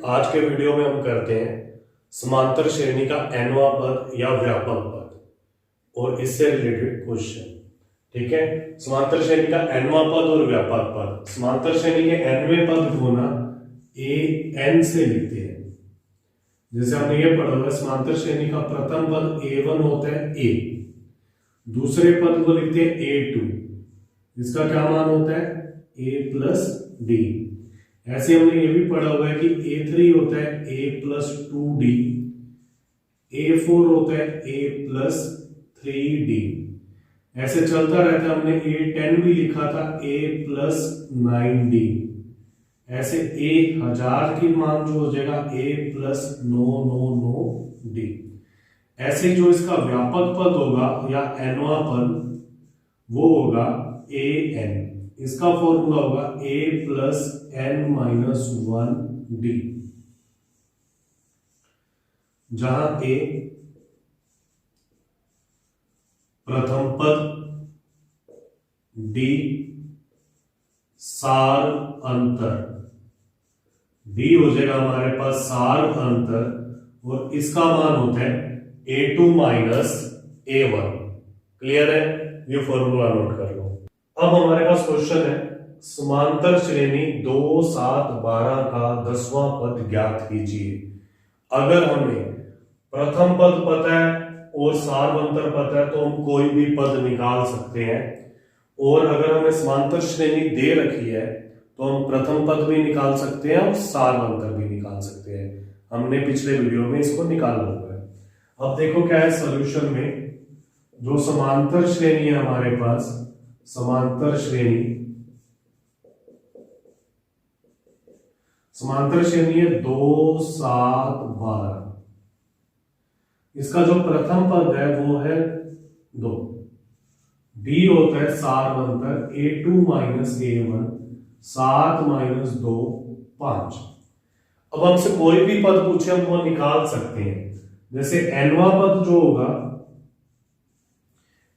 आज के वीडियो में हम करते हैं समांतर श्रेणी का nवां पद या व्यापक पद और इससे रिलेटेड क्वेश्चन। ठीक है, समांतर श्रेणी का nवां पद और व्यापक पद। समांतर श्रेणी के nवें पद को ना an से लिखते हैं। जैसे हमने ये पढ़ा हुआ, समांतर श्रेणी का प्रथम पद a1 होता है a, दूसरे पद को लिखते हैं a2, इसका क्या मान होता है a प्लस d। ऐसे हमने ये भी पढ़ा हुआ है कि a3 होता है a प्लस 2d, a4 होता है a प्लस 3d। ऐसे चलता रहता है। हमने a10 भी लिखा था a प्लस 9d। ऐसे 1000 की मान जो हो जाएगा a प्लस 999d। ऐसे जो इसका व्यापक पद होगा या nवां पद वो होगा an। इसका फॉर्मूला होगा a plus n minus 1d, जहां a प्रथम पद, d सार अंतर, d हो जाएगा हमारे पास सार अंतर, और इसका मान होता है a2 माइनस a1। क्लियर है? ये फॉर्मूला नोट कर लो। अब हमारे पास क्वेश्चन है, समांतर श्रेणी 2 7 12 का 10वां पद ज्ञात कीजिए। अगर हमें प्रथम पद पता है और सारवंतर पता है तो हम कोई भी पद निकाल सकते हैं। और अगर हमें समांतर श्रेणी दे रखी है तो हम प्रथम पद भी निकाल सकते हैं और सारवंतर भी निकाल सकते हैं। हमने पिछले वीडियो में इसको निकाला हुआ है। अब देखो क्या है सॉल्यूशन में। जो समांतर श्रेणी है हमारे पास, समांतर श्रेणी है 2 7 12। इसका जो प्रथम पद है वो है 2, d होता है सारवंतर a2 माइनस a1, 7 माइनस 2 5। अब हमसे कोई भी पद पूछे हम वो निकाल सकते हैं। जैसे nवां पद जो होगा,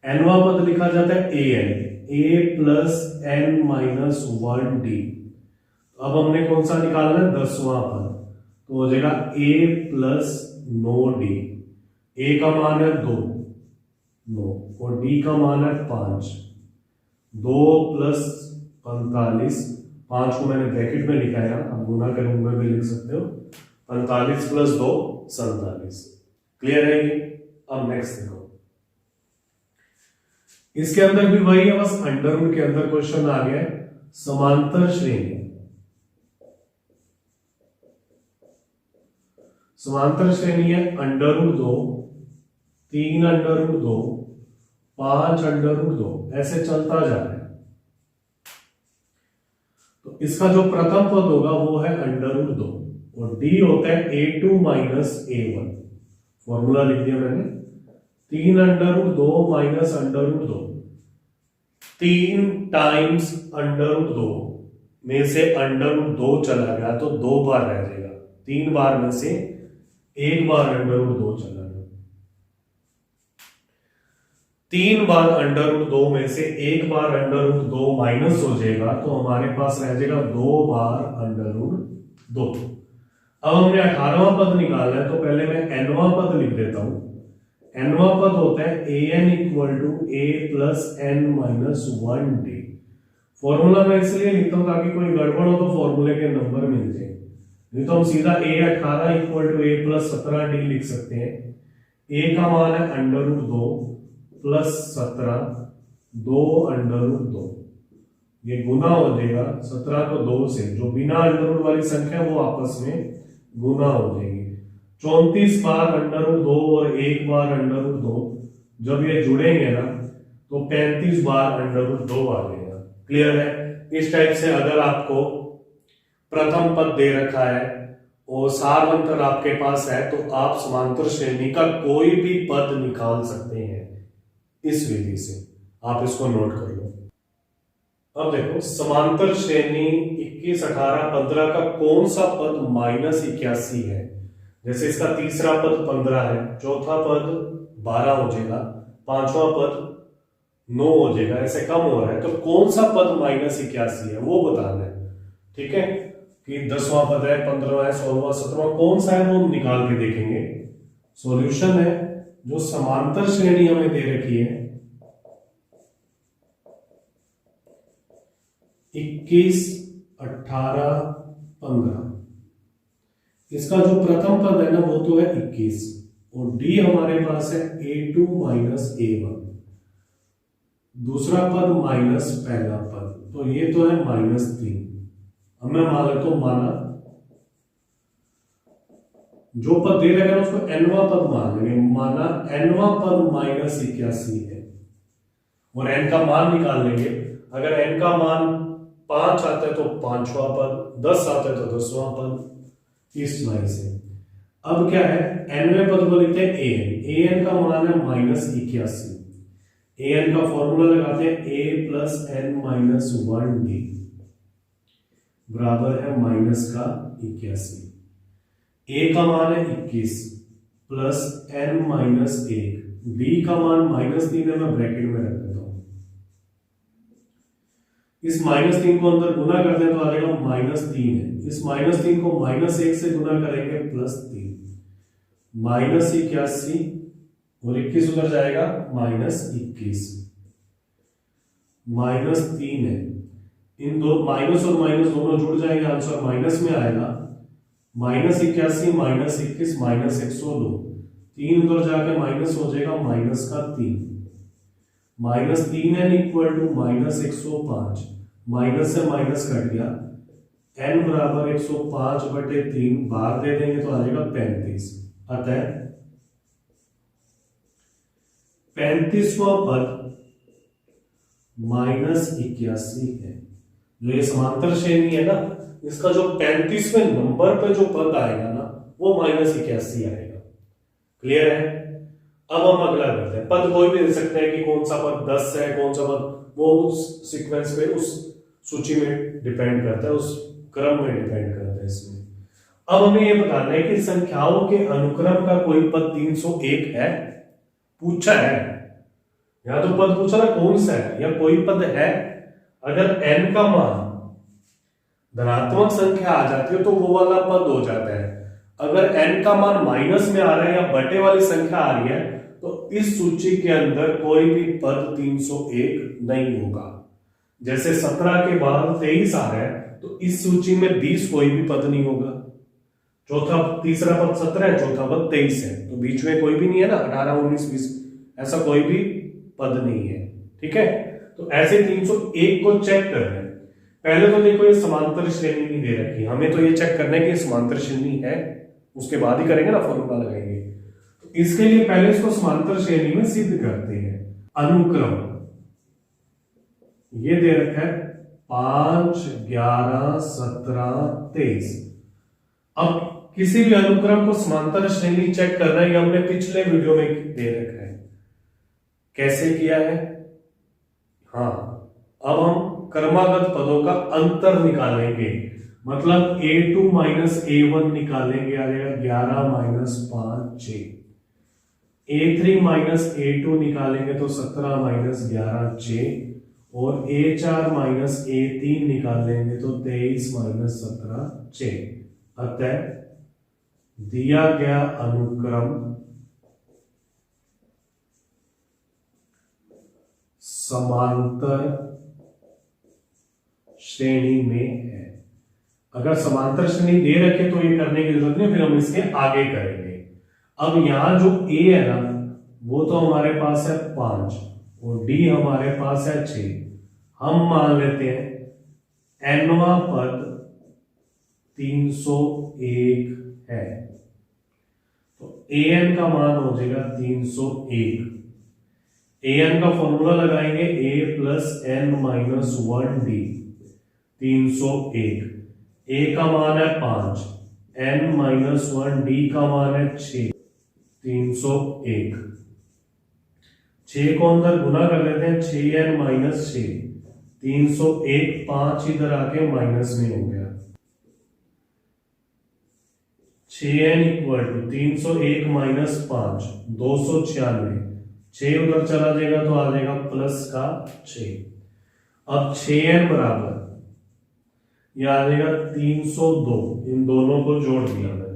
nवां पद लिखा जाता है an, a plus n minus 1d। अब हमने कौन सा निकालना है? 10वां पद, तो हो जाएगा a प्लस 9d। a का मान है 2 और d का मान है 5। 2 प्लस 45, 5 को मैंने ब्रैकेट में लिखा है, आप गुना के रूप में भी लिख सकते हो। 45 प्लस 2 47। क्लियर है ये? अब नेक्स्ट देखो, इसके अंदर भी वही है, बस अंडरवुड के अंदर क्वेश्चन आ गया है। समांतर श्रेणी, समांतर श्रेणी है √2, 3 √2, 5 √2, ऐसे चलता जा रहा है। तो इसका जो प्रथम पद होगा वो है √2 और d होता है a2 माइनस a1। फॉर्मूला लिख दिया मैंने, 3 √2 माइनस √2, 3 टाइम्स √2 में से √2 चला गया तो 2 बार रह जाएगा। 3 बार में से 1 बार √2 चला गया। 3 बार √2 में से 1 बार √2 माइनस हो जाएगा तो हमारे पास रह जाएगा 2 बार √2। अब हमने 18वां पद निकालना है तो पहले मैं nवां पद लिख देता हूं। nवां पद होता है an equal to a plus n minus 1d। Formula मैं इसलिए लिखता हूं ताकि कोई गड़बड़ हो तो फॉर्मूले के नंबर मिल जाए, नहीं तो हम सीधा a18 equal to a plus 17d लिख सकते हैं। a का मान है √2 प्लस 17, 2 √2, ये गुना हो जाएगा 17 को 2 से, जो बिना अंडरवुड वाली संख्या वो आपस में गुना हो जाएगी। 34 बार √2 और 1 बार √2, जब ये जुड़ेंगे ना तो 35 बार √2 आ जाएगा। क्लियर है? इस टाइप से अगर आपको प्रथम पद दे रखा है और सारवंतर आपके पास है तो आप समांतर श्रेणी का कोई भी पद निकाल सकते हैं इस विधि से। आप इसको नोट कर लो। अब देखो, समांतर श्रेणी 21 18 15 का कौन सा पद -81 है? जैसे इसका तीसरा पद 15 है, चौथा पद 12 हो जाएगा, पांचवा पद 9 हो जाएगा, ऐसे कम हो रहा है तो कौन सा पद -81 है वो बताना है। ठीक है, कि 10वां पद है, 15वां है, 16वां, 17वां कौन सा है वो निकाल के देखेंगे। सॉल्यूशन है जो समांतर श्रेणी हमें दे रखी है 21, 18, 15। इसका जो प्रथम पद है ना वो तो है 21 और डी हमारे पास है A2 माइनस A1, दूसरा पद माइनस पहला पद, तो ये तो है -3। अब मैं मान लेता हूं माना जो पद दे रखा है उसको nवां पद मान लेंगे, माना nवां पद -81 है और n का मान निकाल लेंगे। अगर n का मान 5 आता है तो 5वां पद, 10 आता है तो 10वां पद, इस लाइन से। अब क्या है, nवें पद को लिखते हैं an का मान है -81। an का फॉर्मूला लगाते हैं a plus n minus 1d बराबर है माइनस का 81। a का मान है 21 प्लस n माइनस 1, d का मान -3 है, मैं ब्रैकेट में रख देता हूं। इस -3 को अंदर गुना करते हैं तो आ जाएगा -3 है, इस -3 को -1 से गुना करेंगे +3, -81 और 21 उधर जाएगा -21, -3 है। इन दो माइनस और माइनस दोनों जुड़ जाएंगे, आंसर माइनस में आएगा। -81 -21 -102, 3 उधर जाके माइनस हो जाएगा -3, -3n इक्वल टू -105, माइनस से माइनस कट गया, n बराबर 105/3 बाहर दे देंगे तो आ जाएगा 35। अतः 35वां पद -81 है। जो ये समांतर श्रेणी है ना, इसका जो 35वें नंबर पे जो पद आएगा ना वो -81 आएगा। क्लियर है। अब हम अगला करते हैं, पद कोई भी दे सकते हैं कि कौन सा पद 10 है, कौन सा पद, वो उस सीक्वेंस पे, उस सूची में डिपेंड करता है, उस क्रम में डिपेंड करता है इसमें। अब हमें ये बताना है कि संख्याओं के अनुक्रम का कोई पद 301 है, पूछा है। यहां तो पद पूछा ना कौन सा है, या कोई पद है। अगर n का मान धनात्मक संख्या आ जाती है तो वो वाला पद हो जाता है। अगर n का मान माइनस में आ रहा है या बटे वाली संख्या आ रही है तो इस सूची के अंदर कोई भी पद 301 नहीं होगा। जैसे 17 के बाद 23 आ रहा है तो इस सूची में 20 कोई भी पद नहीं होगा। तीसरा पद 17 है, चौथा पद 23 है, तो बीच में कोई भी नहीं है ना, 18, 19, 20 ऐसा कोई भी पद नहीं है। ठीक है, तो ऐसे 301 को चेक करना है। पहले तो देखो ये समांतर श्रेणी नहीं दे रखी, हमें तो ये चेक करना है कि समांतर श्रेणी है, उसके बाद ही करेंगे ना, फॉर्मूला लगाएंगे। तो इसके लिए पहले इसको समांतर श्रेणी में सिद्ध करते हैं। अनुक्रम ये दे रखा है 5, 11, 17, 23। अब किसी भी अनुक्रम को समांतर श्रेणी चेक करना है, हमने पिछले वीडियो में दे रखा है। कैसे किया है? हाँ, अब हम क्रमागत पदों का अंतर निकालेंगे, मतलब A2 माइनस A1 निकालेंगे, आ जाएगा 11 माइनस 5 6। A3 माइनस A2 निकालेंगे तो 17 माइनस 11 6, और A4 माइनस A3 निकालेंगे तो 23 माइनस 17 6। अतः दिया गया अनुक्रम समांतर श्रेणी में है। अगर समांतर श्रेणी दे रखे तो ये करने की जरूरत नहीं, फिर हम इसके आगे करेंगे। अब यहां जो A है ना वो तो हमारे पास है 5 और D हमारे पास है 6। हम मान लेते हैं nवां पद 301 है, तो an का मान हो जाएगा 301। an का फॉर्मूला लगाएंगे a plus n minus 1d 301। a का मान है 5, n माइनस 1, d का मान है 6, 301। 6 को अंदर गुना कर लेते हैं, 6n माइनस 6, 301, 5 इधर आके माइनस में हो गया। 6n इक्वल टू 301 माइनस 5 296, 6 उधर चला जाएगा तो आ जाएगा प्लस का 6। अब 6n बराबर ये आ जाएगा 302, इन दोनों को जोड़ दिया मैंने,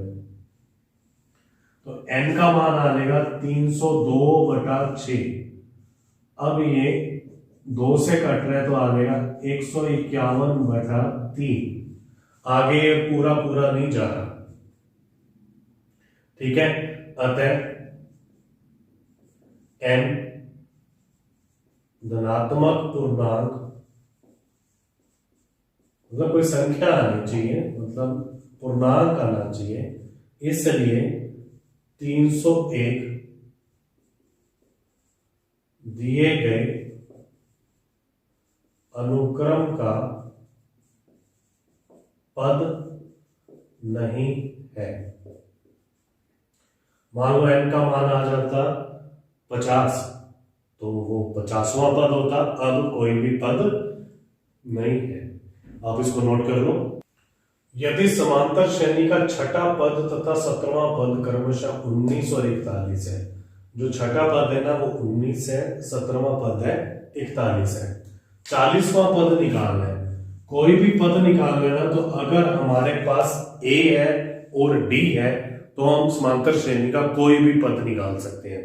तो n का मान आ जाएगा 302/6। अब ये 2 से कट रहा है तो आ जाएगा 151/3। आगे ये पूरा पूरा नहीं जा रहा, ठीक है। अतः n धनात्मक पूर्णांक, मतलब कोई संख्या आनी चाहिए, मतलब पूर्णांक आना चाहिए, इसलिए 301 दिए गए अनुक्रम का पद नहीं है। मान लो n का मान आ जाता 50, तो वो 50वां पद होता। अब कोई भी पद नहीं है, आप इसको नोट कर लो। यदि समांतर श्रेणी का छठा पद तथा 17वां पद क्रमशः 19 और 41 है, जो छठा पद है ना वो 19 है, 17वां पद है 41 है, 40वां पद निकालना है। कोई भी पद निकालना है ना, तो अगर हमारे पास a है और d है तो हम समांतर श्रेणी का कोई भी पद निकाल सकते हैं।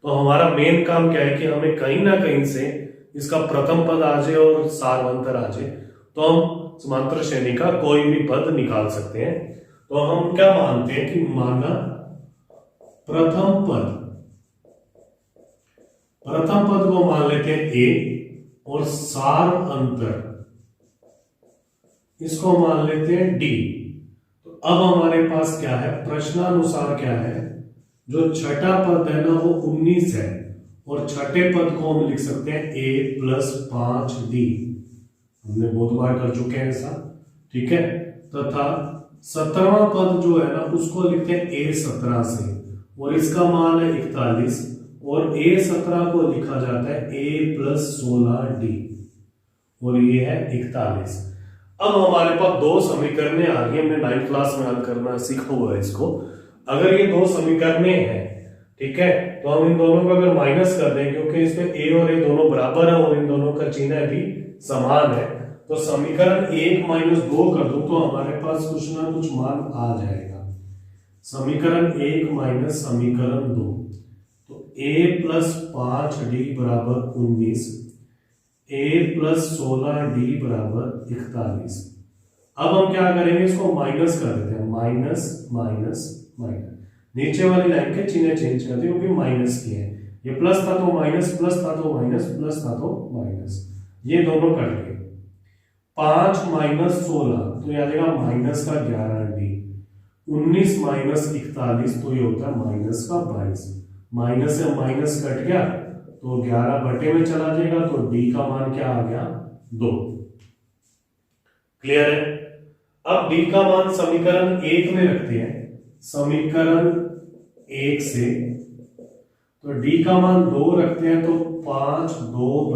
तो हमारा मेन काम क्या है कि हमें कहीं ना कहीं से इसका प्रथम पद आ जाए और सार्वंतर आ जाए, तो हम समांतर श्रेणी का कोई भी पद निकाल सकते हैं। तो हम क्या मानते हैं कि माना प्रथम पद को मान लेते हैं a और सार अंतर इसको मान लेते हैं d। तो अब हमारे पास क्या है, प्रश्नानुसार क्या है, जो छठा पद है ना वो 19 है, और छठे पद को हम लिख सकते हैं a + 5d। हमने बहुत बार कर चुके हैं ऐसा, ठीक है। तथा 17वां पद जो है ना उसको लिखते हैं a17 से, और इसका मान है 41, और a17 को लिखा जाता है a + 16d, और ये है 41। अब हमारे पास दो समीकरणें आ गई, हमने 9th क्लास में हल करना सीखा हुआ है इसको। अगर ये दो समीकरणें हैं, ठीक है, तो हम इन दोनों को अगर माइनस कर दें, क्योंकि इसमें a और a दोनों बराबर है और इन दोनों का चिन्ह भी समान है, तो समीकरण 1 - 2 कर दो तो हमारे पास कुछ ना कुछ मान आ जाएगा। समीकरण 1 - समीकरण 2, तो a + 5d = 19, a + 16d = 41। अब हम क्या करेंगे, इसको माइनस कर देते हैं, माइनस माइनस माइनस, नीचे वाली लाइन के चिन्ह चेंज कर दिए क्योंकि माइनस की है। ये प्लस था तो माइनस, प्लस था तो माइनस, प्लस था तो माइनस, ये दोनों कट गए। 5 - 16 तो ये आ जाएगा माइनस का 11d, 19 - 41 तो ये होता है माइनस का 22। माइनस से माइनस कट गया तो 11 बटे में चला जाएगा, तो d का मान क्या आ गया, 2। क्लियर है। अब d का मान समीकरण 1 में रखते हैं, समीकरण 1 से, तो d का मान 2 रखते हैं, तो 5 × 2 =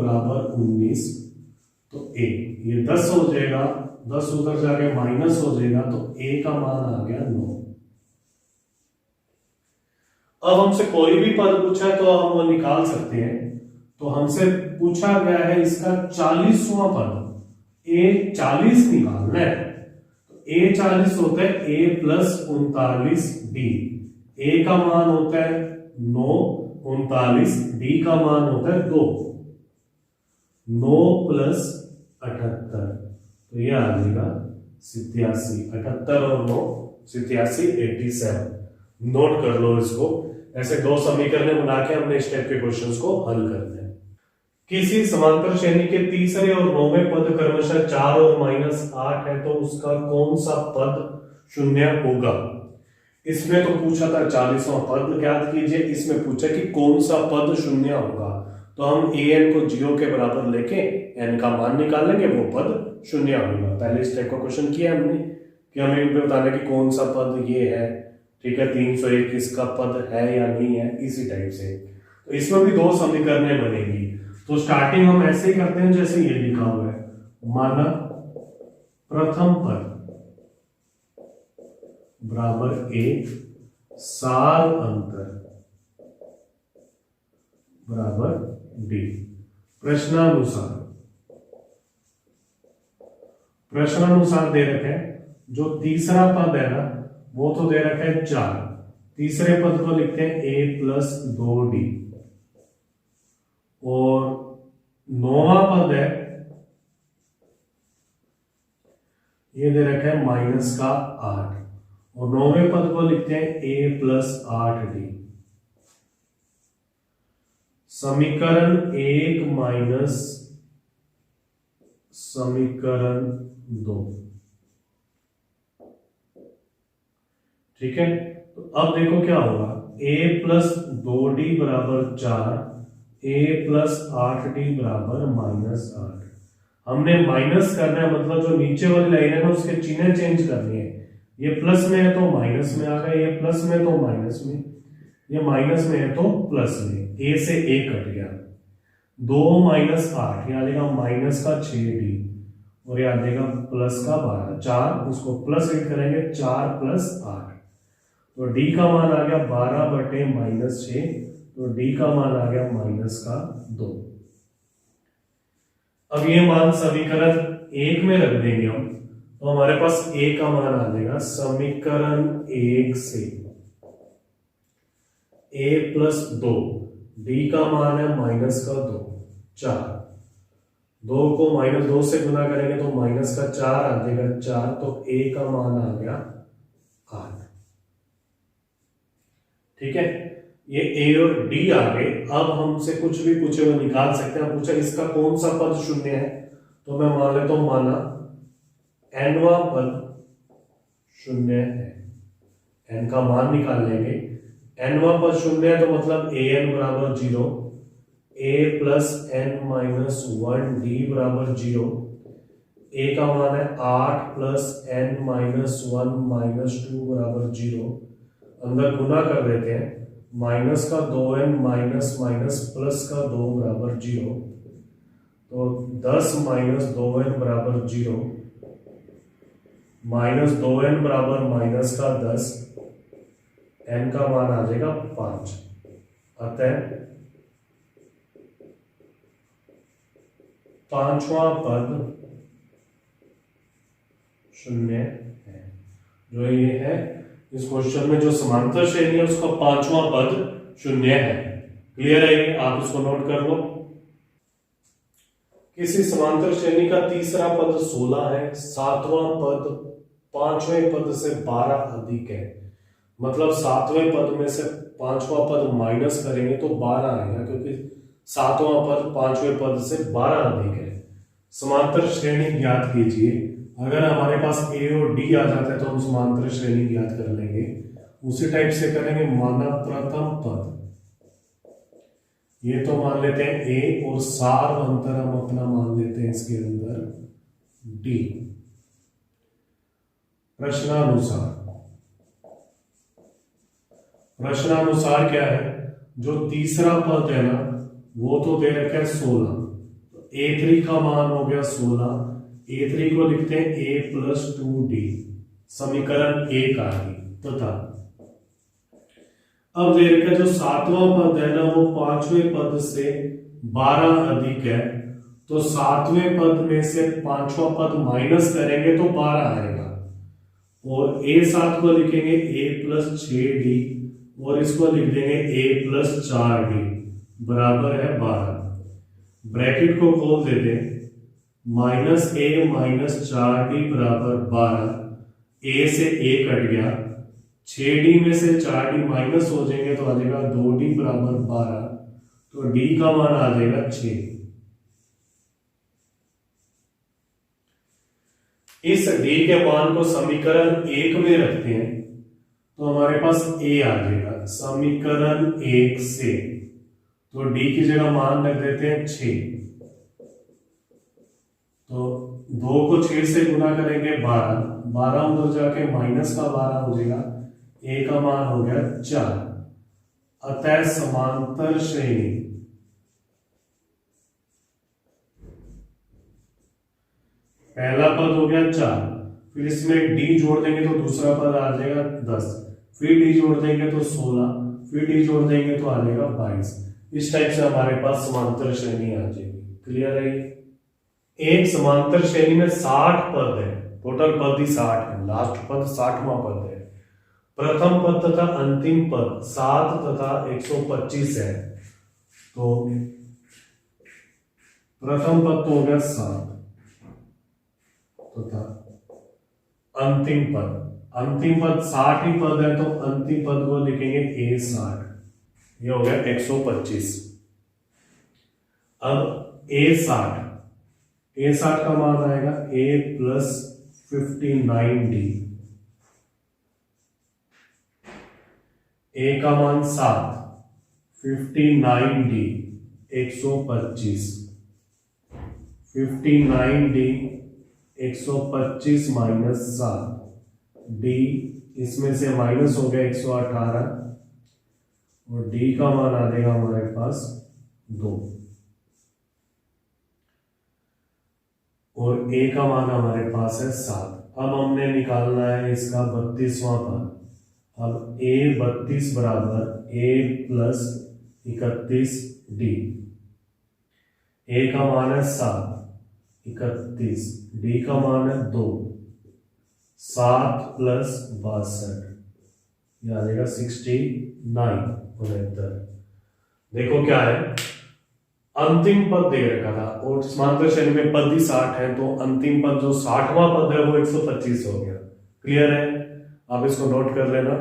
19, तो a ये 10 हो जाएगा, 10 उधर जाके माइनस हो जाएगा, तो a का मान आ गया 9। अब हमसे कोई भी पद पूछा है तो हम वो निकाल सकते हैं। तो हमसे पूछा गया है इसका 40वां पद, a 40 निकालना है, तो a 40 होता है a + 39d, a का मान होता है 9, 39, d का मान होता है 2, 9 + 78, तो ये आ जाएगा 87। 78 और 9 87, 87। नोट कर लो इसको। ऐसे दो समीकरण बना के हमने इस टाइप के क्वेश्चंस को हल करना है। किसी समांतर श्रेणी के तीसरे और 9वें पद क्रमशः 4 और -8 है, तो उसका कौन सा पद शून्य होगा। इसमें तो पूछा था 40वां पद ज्ञात कीजिए, इसमें पूछा कि कौन सा पद शून्य होगा। तो हम an को 0 के बराबर लेके n का मान निकालेंगे, वो पद शून्य होगा। पहले इस टाइप का क्वेश्चन किया हमने कि हमें बताना कि कौन सा पद ये है, ठीक है, 301 इसका पद है या नहीं है, इसी टाइप से। तो इसमें भी दो समीकरणें बनेगी। तो स्टार्टिंग हम ऐसे ही करते हैं जैसे ये लिखा हुआ है, माना प्रथम पद बराबर a, सार अंतर बराबर d। प्रश्नानुसार प्रश्नानुसार दे रखे हैं जो तीसरा पद है ना वो तो दे रखा है 4, तीसरे पद को लिखते हैं a+2d और 9वां पद है ये दे रखा है -8 और 9वें पद को लिखते हैं a+8d। समीकरण 1 माइनस समीकरण 2, ठीक है। तो अब देखो क्या होगा, a+2d बराबर 4, a+8d बराबर -8। हमने माइनस करना है, मतलब जो नीचे वाली लाइन है ना उसके चिन्ह चेंज करनी है। ये प्लस में है तो माइनस में आ गया, ये प्लस में तो माइनस में, ये माइनस में है तो प्लस में, a से a कट गया। 2 - 8 ये आ जाएगा -6d और ये आ जाएगा +12। 4 उसको प्लस ऐड करेंगे, 4 + 8 तो d का मान आ गया 12/-6, तो d का मान आ गया -2। अब ये मान समीकरण 1 में रख देंगे हम, तो हमारे पास a का मान आ जाएगा समीकरण 1 से a+2, d का मान है -2, 4, 2 को -2 से गुना करेंगे तो -4 आ जाएगा 4, तो a का मान आ गया 8, ठीक है। ये a और d आ गए। अब हमसे कुछ भी पूछे वो निकाल सकते हैं। पूछा इसका कौन सा पद शून्य है, तो मैं मान लेता हूं माना nवां पद शून्य है, n का मान निकाल लेंगे। nवां पद शून्य है तो मतलब an बराबर 0, a+n-1d बराबर 0, a का मान है 8 + n-1 - 2 बराबर 0। अंदर गुना कर देते हैं, -2n -+ 2 बराबर 0, तो 10 - 2n बराबर 0, -2n बराबर -10, n का मान आ जाएगा 5। अतः पांचवा पद शून्य है। जो ये है इस क्वेश्चन में जो समांतर श्रेणी है उसका पांचवा पद शून्य है। क्लियर है ये, आप इसको नोट कर लो। किसी समांतर श्रेणी का तीसरा पद 16 है, सातवां पद पांचवें पद से 12 अधिक है। मतलब सातवें पद में से पांचवा पद माइनस करेंगे तो 12 आएगा, क्योंकि सातवां पद पांचवें पद से 12 अधिक है। समांतर श्रेणी ज्ञात कीजिए। अगर हमारे पास a और d आ जाता है तो हम समांतर श्रेणी ज्ञात कर लेंगे। उसी टाइप से करेंगे। माना प्रथम पद, ये तो मान लेते हैं a और सार अंतर हम अपना मान लेते हैं इसके अंदर d। प्रश्नानुसार क्या है, जो तीसरा पद है ना वो तो दे रखा है 16, a3 का मान हो गया 16, a3 को लिखते हैं a+2d, समीकरण 1 आ गई। तथा अब दे रखा जो सातवां पद है ना वो पांचवें पद से 12 अधिक है, तो सातवें पद में से पांचवा पद माइनस करेंगे तो 12 आएगा, और a7 को लिखेंगे a+6d और इसको लिख देंगे a+4d बराबर है 12। ब्रैकेट को खोल देते, -a-4d बराबर 12, a से a कट गया, 6d में से 4d माइनस हो जाएंगे तो आ जाएगा 2d बराबर 12, तो d का मान आ जाएगा 6। इस d के मान को समीकरण 1 में रखते हैं तो हमारे पास a आ जाएगा समीकरण 1 से, तो d की जगह मान रख देते हैं 6, तो 2 को 6 से गुना करेंगे 12, 12 उधर जाके -12 हो जाएगा, a का मान हो गया 4। अतः समांतर श्रेणी पहला पद हो गया 4, फिर इसमें d जोड़ देंगे तो दूसरा पद आ जाएगा 10, फिर d जोड़ देंगे तो 16, फिर d जोड़ देंगे तो आ जाएगा 22। इस टाइप से हमारे पास समांतर श्रेणी आ जाएगी। क्लियर है ये? एक समांतर श्रेणी में 60 पद है, टोटल पद ही 60 है, लास्ट पद 60वां पद है। प्रथम पद तथा अंतिम पद 7 तथा 125 है, तो प्रथम पद तो हो गया 7 तथा अंतिम पद 60 ही पद है, तो अंतिम पद को लिखेंगे A60, ये हो गया 125। अब A60 का मान आएगा A प्लस 59D, A का मान 7, 59D 125, 59D 125 माइनस 7, D इसमें से माइनस हो गया 118, और D का मान आ जाएगा हमारे पास 2, और A का मान हमारे पास है 7। अब हमने निकालना है इसका 32वां पद। अब A 32 बराबर A प्लस 31D, A का मान है 7, 31, D का मान है 2, 7 प्लस 62, यह आ जाएगा 69, 69। देखो क्या है, अंतिम पद दे रखा था और समांतर श्रेणी में पद ही 60 है, तो अंतिम पद जो 60वां पद है वो 125 हो गया। क्लियर है, आप इसको नोट कर लेना।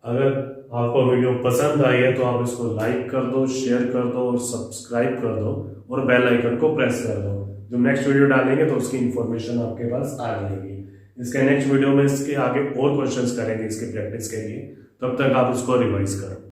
अगर आपको वीडियो पसंद आई है तो आप इसको लाइक कर दो, शेयर कर दो और सब्सक्राइब कर दो, और बेल आइकन को प्रेस कर दो। जब नेक्स्ट वीडियो डालेंगे तो उसकी इंफॉर्मेशन आपके पास आ जाएगी। इसके नेक्स्ट वीडियो में इसके आगे और क्वेश्चंस करेंगे इसके प्रैक्टिस के लिए, तब तक आप इसको रिवाइज करो।